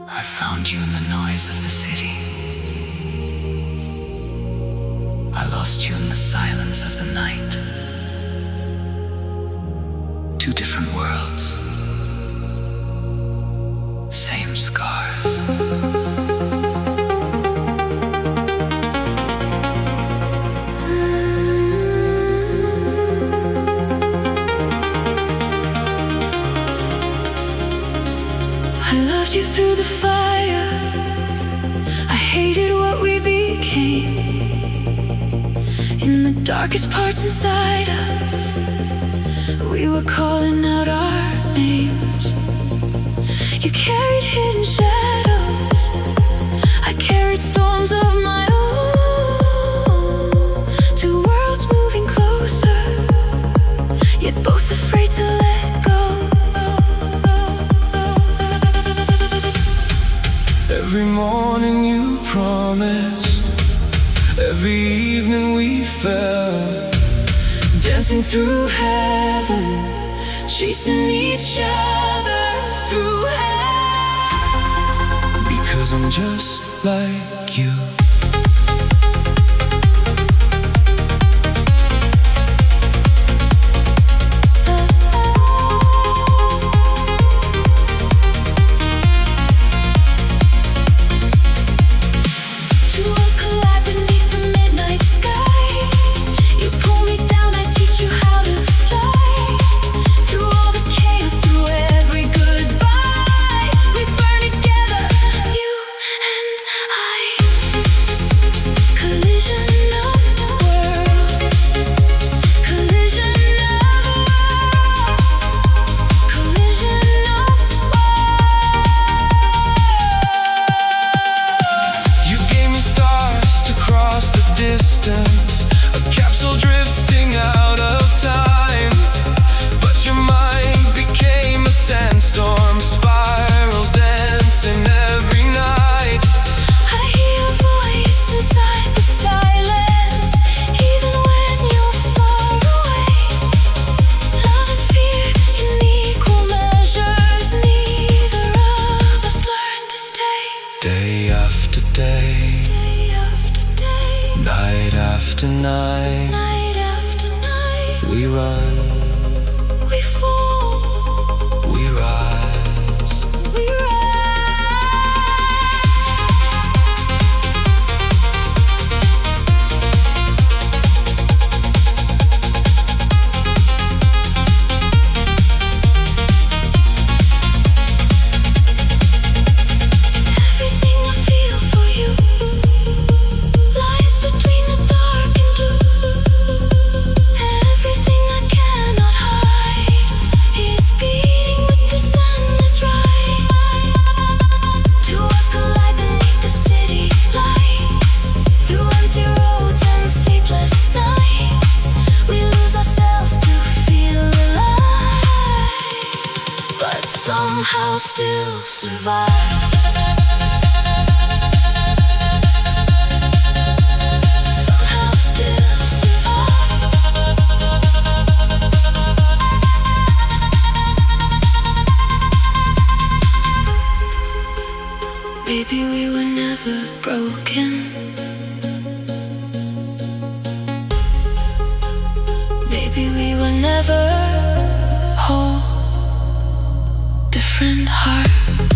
I found you in the noise of the city. I lost you in the silence of the night. Two different worlds, same scars. I loved you through the fire. I hated what we became. In the darkest parts inside us, we were calling out our names. You carried hidden shadows, I carried storms of my own. Two worlds moving closer, yet both afraid to let go. Every morning you promised, every evening we fell, Dancing through heaven, chasing each other through hell. because I'm just like you. A capsule drifting out of time, but your mind became a sandstorm, spirals dancing every night. I hear your voice inside the silence, even when you're far away. Love and fear in equal measures, neither of us learned to stay. Day after day, night after night, night after night, we run, we fall, we rise. we Everything I feel for you lies between the dark and blue. Everything I cannot hide is beating with this endless ride. Two worlds collide beneath the city lights. Through empty roads and sleepless nights, we lose ourselves to feel alive, but somehow still survive. Somehow still survive. Maybe we were never broken. Maybe we were never whole. Different hearts.